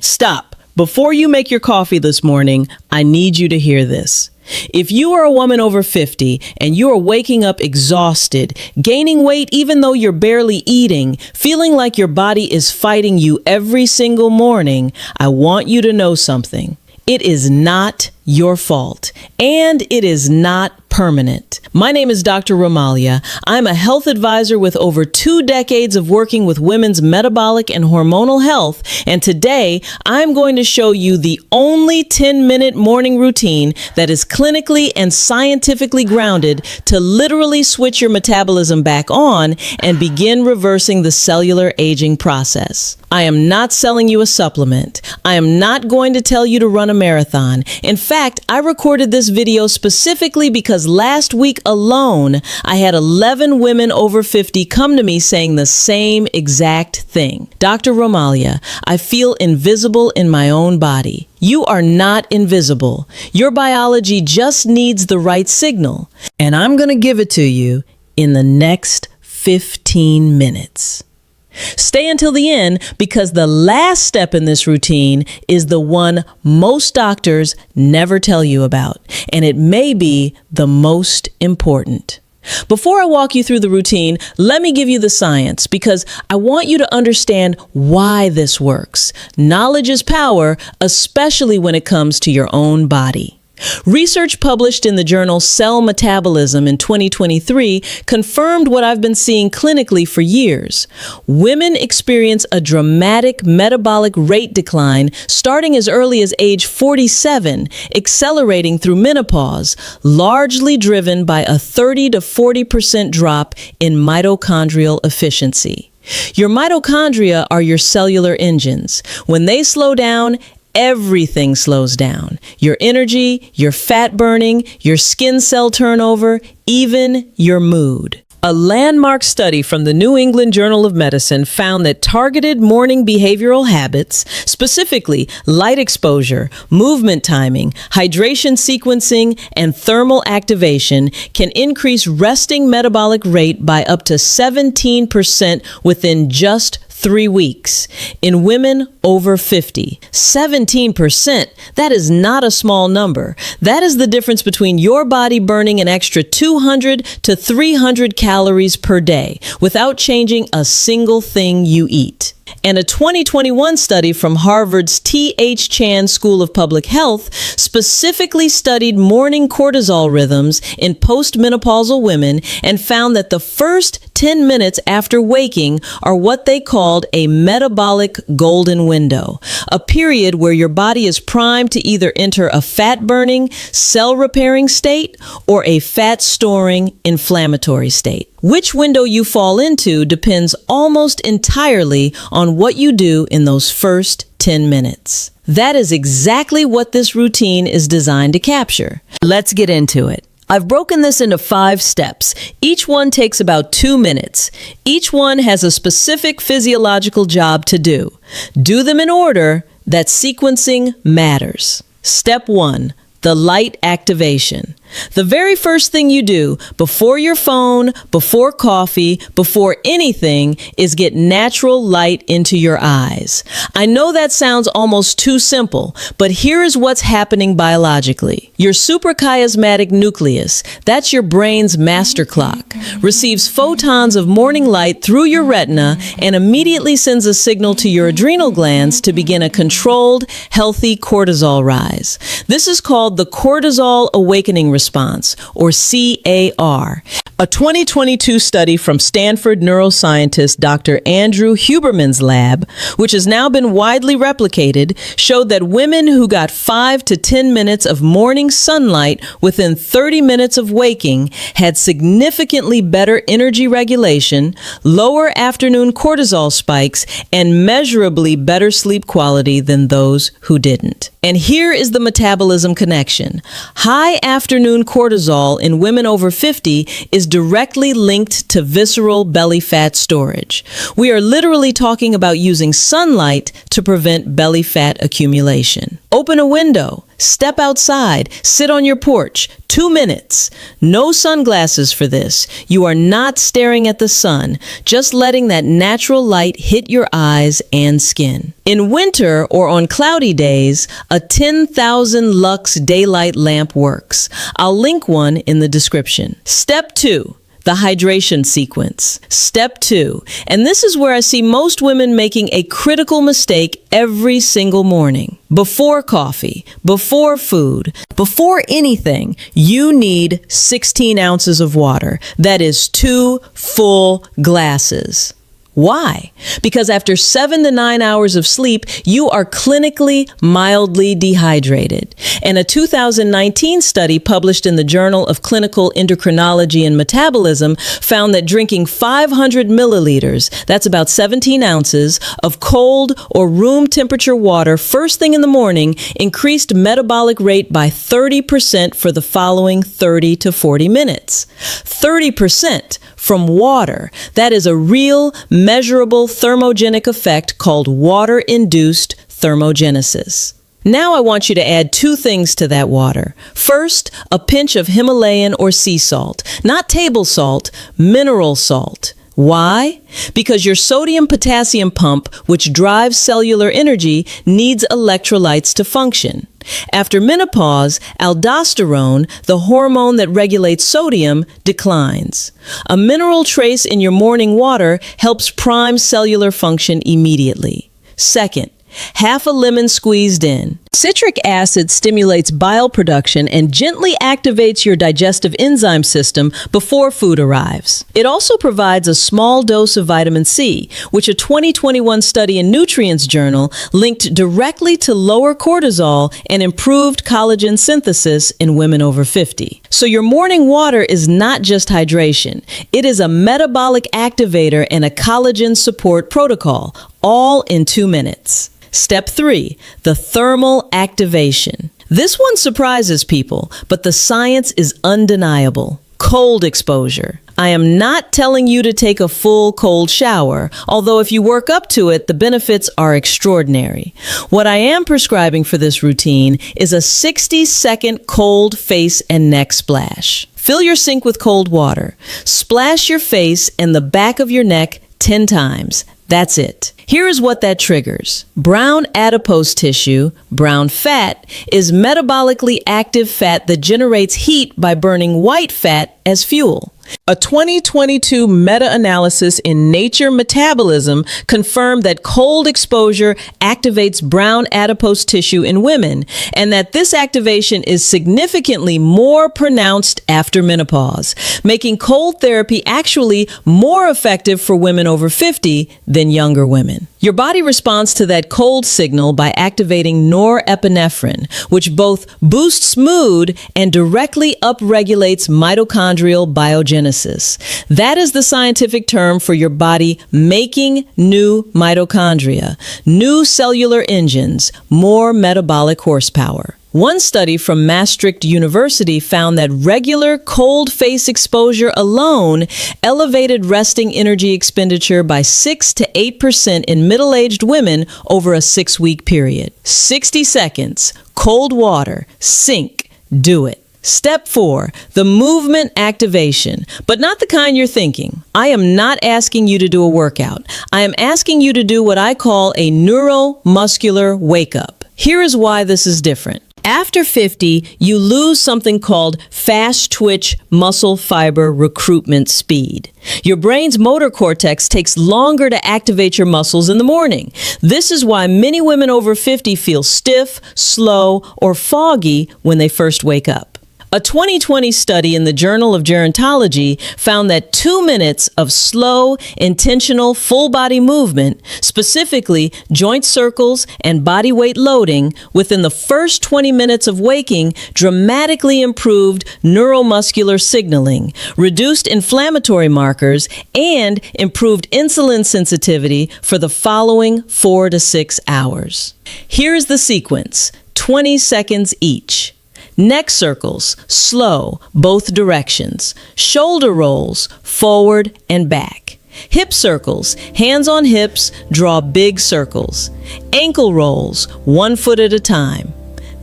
Stop. Before you make your coffee this morning, I need you to hear this. If you are a woman over 50 and you are waking up exhausted, gaining weight even though you're barely eating, feeling like your body is fighting you every single morning, I want you to know something. It is not your fault, and it is not permanent. My name is Dr. Romalia. I'm a health advisor with over 2 decades of working with women's metabolic and hormonal health, and today I'm going to show you the only 10-minute morning routine that is clinically and scientifically grounded to literally switch your metabolism back on and begin reversing the cellular aging process. I am not selling you a supplement. I am not going to tell you to run a marathon. In fact, I recorded this video specifically because last week alone, I had 11 women over 50 come to me saying the same exact thing. Dr. Romalia, I feel invisible in my own body. You are not invisible. Your biology just needs the right signal, and I'm going to give it to you in the next 15 minutes. Stay until the end because the last step in this routine is the one most doctors never tell you about, and it may be the most important. Before I walk you through the routine, let me give you the science because I want you to understand why this works. Knowledge is power, especially when it comes to your own body. Research published in the journal Cell Metabolism in 2023 confirmed what I've been seeing clinically for years. Women experience a dramatic metabolic rate decline starting as early as age 47, accelerating through menopause, largely driven by a 30 to 40% drop in mitochondrial efficiency. Your mitochondria are your cellular engines. When they slow down, everything slows down. Your energy, your fat burning, your skin cell turnover, even your mood. A landmark study from the New England Journal of Medicine found that targeted morning behavioral habits, specifically light exposure, movement timing, hydration sequencing, and thermal activation, can increase resting metabolic rate by up to 17% within just 3 weeks. In women over 50, 17%. That is not a small number. That is the difference between your body burning an extra 200 to 300 calories per day without changing a single thing you eat. And a 2021 study from Harvard's T.H. Chan School of Public Health specifically studied morning cortisol rhythms in postmenopausal women and found that the first 10 minutes after waking are what they called a metabolic golden window, a period where your body is primed to either enter a fat-burning, cell-repairing state or a fat-storing, inflammatory state. Which window you fall into depends almost entirely on what you do in those first 10 minutes. That is exactly what this routine is designed to capture. Let's get into it. I've broken this into 5 steps. Each one takes about 2 minutes. Each one has a specific physiological job to do. Do them in order that sequencing matters. Step 1. The light activation. The very first thing you do before your phone, before coffee, before anything is get natural light into your eyes. I know that sounds almost too simple, but here is what's happening biologically. Your suprachiasmatic nucleus, that's your brain's master clock, receives photons of morning light through your retina and immediately sends a signal to your adrenal glands to begin a controlled, healthy cortisol rise. This is called the cortisol awakening response, or CAR. A 2022 study from Stanford neuroscientist Dr. Andrew Huberman's lab, which has now been widely replicated, showed that women who got 5 to 10 minutes of morning sunlight within 30 minutes of waking had significantly better energy regulation, lower afternoon cortisol spikes, and measurably better sleep quality than those who didn't. And here is the metabolism connection. High afternoon cortisol in women over 50 is directly linked to visceral belly fat storage. We are literally talking about using sunlight to prevent belly fat accumulation. Open a window. Step outside, sit on your porch, 2 minutes. No sunglasses for this. You are not staring at the sun, just letting that natural light hit your eyes and skin. In winter or on cloudy days, a 10,000 lux daylight lamp works. I'll link one in the description. Step 2. The hydration sequence. Step 2, and this is where I see most women making a critical mistake every single morning. Before coffee, before food, before anything, you need 16 ounces of water. That is 2 full glasses. Why? Because after 7 to 9 hours of sleep, you are clinically mildly dehydrated. And a 2019 study published in the Journal of Clinical Endocrinology and Metabolism found that drinking 500 milliliters, that's about 17 ounces, of cold or room temperature water first thing in the morning increased metabolic rate by 30% for the following 30 to 40 minutes. 30% from water. That is a real, measurable thermogenic effect called water-induced thermogenesis. Now I want you to add 2 things to that water. First, a pinch of Himalayan or sea salt, not table salt, mineral salt. Why? Because your sodium-potassium pump, which drives cellular energy, needs electrolytes to function. After menopause, aldosterone, the hormone that regulates sodium, declines. A mineral trace in your morning water helps prime cellular function immediately. Second, half a lemon squeezed in. Citric acid stimulates bile production and gently activates your digestive enzyme system before food arrives. It also provides a small dose of vitamin C, which a 2021 study in Nutrients Journal linked directly to lower cortisol and improved collagen synthesis in women over 50. So your morning water is not just hydration. It is a metabolic activator and a collagen support protocol, all in 2 minutes. Step 3, the thermal activation. This one surprises people, but the science is undeniable. Cold exposure. I am not telling you to take a full cold shower, although if you work up to it, the benefits are extraordinary. What I am prescribing for this routine is a 60-second cold face and neck splash. Fill your sink with cold water. Splash your face and the back of your neck 10 times. That's it. Here is what that triggers. Brown adipose tissue, brown fat, is metabolically active fat that generates heat by burning white fat as fuel. A 2022 meta-analysis in Nature Metabolism confirmed that cold exposure activates brown adipose tissue in women, and that this activation is significantly more pronounced after menopause, making cold therapy actually more effective for women over 50 than younger women. Your body responds to that cold signal by activating norepinephrine, which both boosts mood and directly upregulates mitochondrial biogenesis. That is the scientific term for your body making new mitochondria, new cellular engines, more metabolic horsepower. One study from Maastricht University found that regular cold face exposure alone elevated resting energy expenditure by 6 to 8% in middle-aged women over a 6-week period. 60 seconds, cold water, sink, do it. Step 4, the movement activation, but not the kind you're thinking. I am not asking you to do a workout. I am asking you to do what I call a neuromuscular wake-up. Here is why this is different. After 50, you lose something called fast twitch muscle fiber recruitment speed. Your brain's motor cortex takes longer to activate your muscles in the morning. This is why many women over 50 feel stiff, slow, or foggy when they first wake up. A 2020 study in the Journal of Gerontology found that 2 minutes of slow, intentional, full-body movement, specifically joint circles and body weight loading, within the first 20 minutes of waking dramatically improved neuromuscular signaling, reduced inflammatory markers, and improved insulin sensitivity for the following 4 to 6 hours. Here is the sequence, 20 seconds each. Neck circles, slow, both directions. Shoulder rolls, forward and back. Hip circles, hands on hips, draw big circles. Ankle rolls, 1 foot at a time.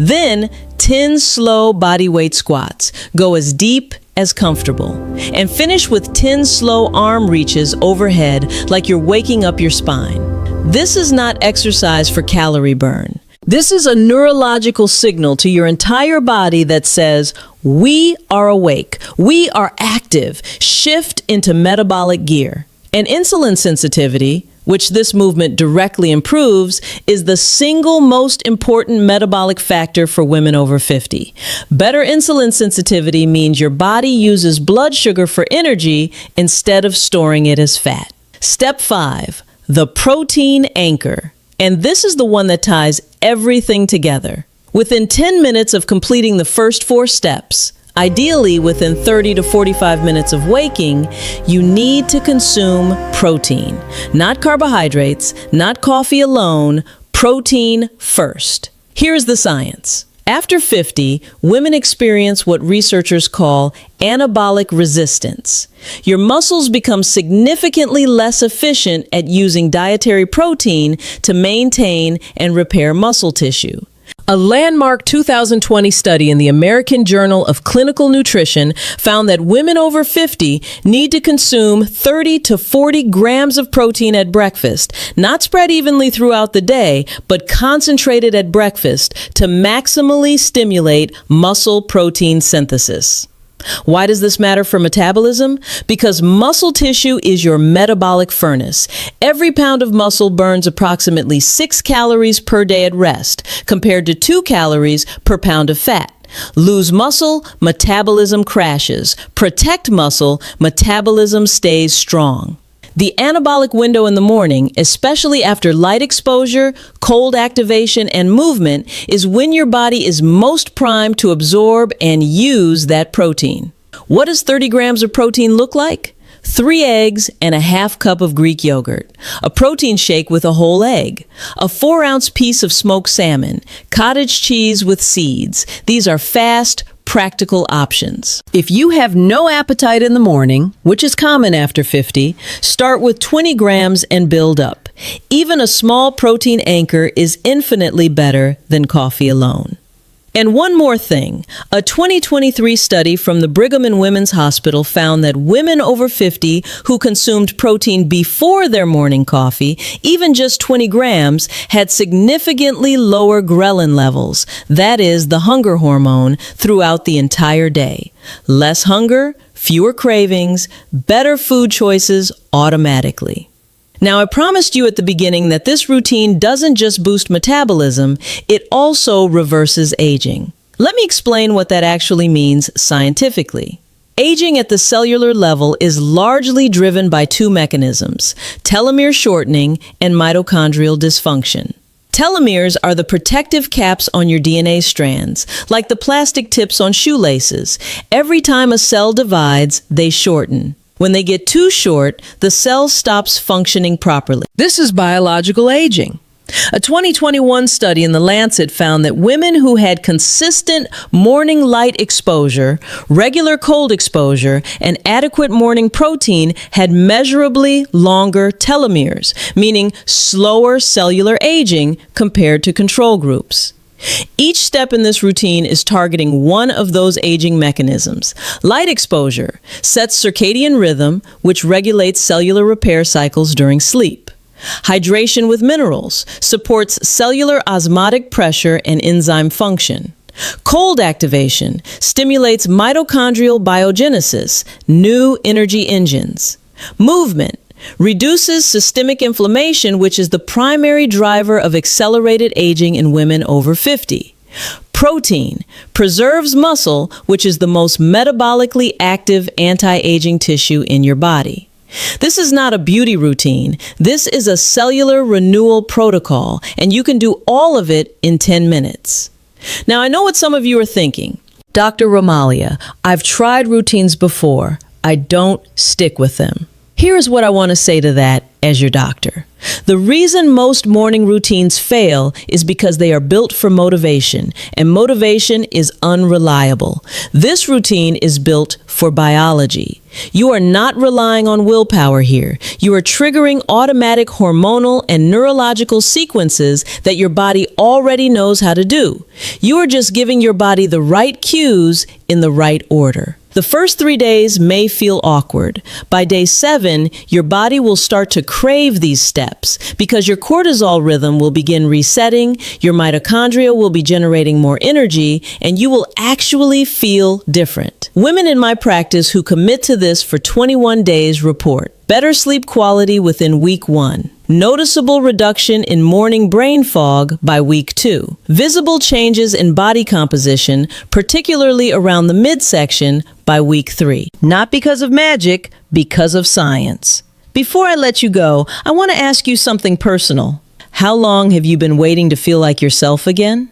Then 10 slow bodyweight squats. Go as deep as comfortable. And finish with 10 slow arm reaches overhead like you're waking up your spine. This is not exercise for calorie burn. This is a neurological signal to your entire body that says, we are awake, we are active, shift into metabolic gear. And insulin sensitivity, which this movement directly improves, is the single most important metabolic factor for women over 50. Better insulin sensitivity means your body uses blood sugar for energy instead of storing it as fat. Step 5, the protein anchor. And this is the one that ties everything together. Within 10 minutes of completing the first 4 steps, ideally within 30 to 45 minutes of waking, you need to consume protein. Not carbohydrates, not coffee alone, protein first. Here's the science. After 50, women experience what researchers call anabolic resistance. Your muscles become significantly less efficient at using dietary protein to maintain and repair muscle tissue. A landmark 2020 study in the American Journal of Clinical Nutrition found that women over 50 need to consume 30 to 40 grams of protein at breakfast, not spread evenly throughout the day, but concentrated at breakfast to maximally stimulate muscle protein synthesis. Why does this matter for metabolism? Because muscle tissue is your metabolic furnace. Every pound of muscle burns approximately 6 calories per day at rest, compared to 2 calories per pound of fat. Lose muscle, metabolism crashes. Protect muscle, metabolism stays strong. The anabolic window in the morning, especially after light exposure, cold activation, and movement, is when your body is most primed to absorb and use that protein. What does 30 grams of protein look like? 3 eggs and a half cup of Greek yogurt, a protein shake with a whole egg, a 4-ounce piece of smoked salmon, cottage cheese with seeds. These are fast, practical options. If you have no appetite in the morning, which is common after 50, start with 20 grams and build up. Even a small protein anchor is infinitely better than coffee alone. And one more thing, a 2023 study from the Brigham and Women's Hospital found that women over 50 who consumed protein before their morning coffee, even just 20 grams, had significantly lower ghrelin levels, that is, the hunger hormone, throughout the entire day. Less hunger, fewer cravings, better food choices automatically. Now, I promised you at the beginning that this routine doesn't just boost metabolism, it also reverses aging. Let me explain what that actually means scientifically. Aging at the cellular level is largely driven by 2 mechanisms: telomere shortening and mitochondrial dysfunction. Telomeres are the protective caps on your DNA strands, like the plastic tips on shoelaces. Every time a cell divides, they shorten. When they get too short, the cell stops functioning properly. This is biological aging. A 2021 study in The Lancet found that women who had consistent morning light exposure, regular cold exposure, and adequate morning protein had measurably longer telomeres, meaning slower cellular aging compared to control groups. Each step in this routine is targeting one of those aging mechanisms. Light exposure sets circadian rhythm, which regulates cellular repair cycles during sleep. Hydration with minerals supports cellular osmotic pressure and enzyme function. Cold activation stimulates mitochondrial biogenesis, new energy engines. Movement reduces systemic inflammation, which is the primary driver of accelerated aging in women over 50. Protein preserves muscle, which is the most metabolically active anti-aging tissue in your body. This is not a beauty routine. This is a cellular renewal protocol, and you can do all of it in 10 minutes. Now, I know what some of you are thinking. Dr. Romalia, I've tried routines before. I don't stick with them. Here is what I want to say to that as your doctor. The reason most morning routines fail is because they are built for motivation, and motivation is unreliable. This routine is built for biology. You are not relying on willpower here. You are triggering automatic hormonal and neurological sequences that your body already knows how to do. You are just giving your body the right cues in the right order. The first 3 days may feel awkward. By day 7, your body will start to crave these steps because your cortisol rhythm will begin resetting, your mitochondria will be generating more energy, and you will actually feel different. Women in my practice who commit to this for 21 days report better sleep quality within week 1. Noticeable reduction in morning brain fog by week 2. Visible changes in body composition, particularly around the midsection, by week 3. Not because of magic, because of science. Before I let you go, I want to ask you something personal. How long have you been waiting to feel like yourself again?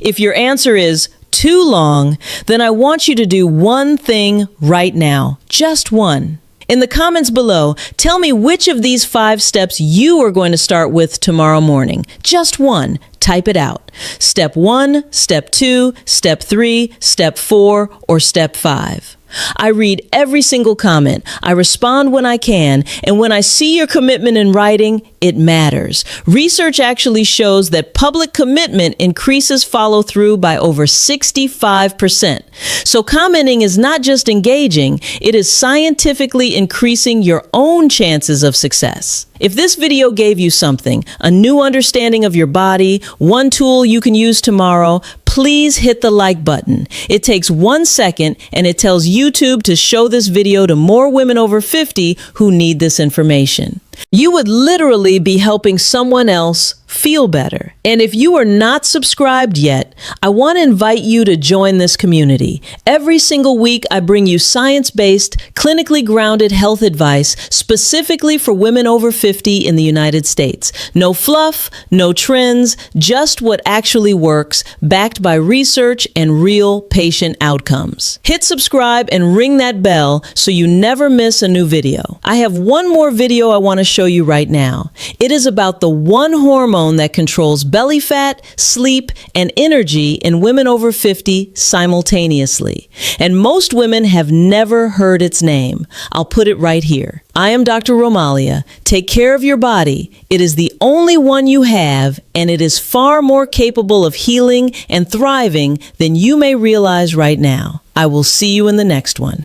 If your answer is too long, then I want you to do one thing right now. Just one. In the comments below, tell me which of these 5 steps you are going to start with tomorrow morning. Just one. Type it out. Step 1, Step 2, Step 3, Step 4, or Step 5. I read every single comment. I respond when I can, and when I see your commitment in writing, it matters. Research actually shows that public commitment increases follow-through by over 65%. So commenting is not just engaging, it is scientifically increasing your own chances of success. If this video gave you something, a new understanding of your body, one tool you can use tomorrow, please hit the like button. It takes 1 second and it tells YouTube to show this video to more women over 50 who need this information. You would literally be helping someone else feel better. And if you are not subscribed yet, I want to invite you to join this community. Every single week, I bring you science-based, clinically grounded health advice specifically for women over 50 in the United States. No fluff, no trends, just what actually works, backed by research and real patient outcomes. Hit subscribe and ring that bell so you never miss a new video. I have one more video I want to show you right now. It is about the one hormone that controls belly fat, sleep, and energy in women over 50 simultaneously. And most women have never heard its name. I'll put it right here. I am Dr. Romalia. Take care of your body. It is the only one you have, and it is far more capable of healing and thriving than you may realize right now. I will see you in the next one.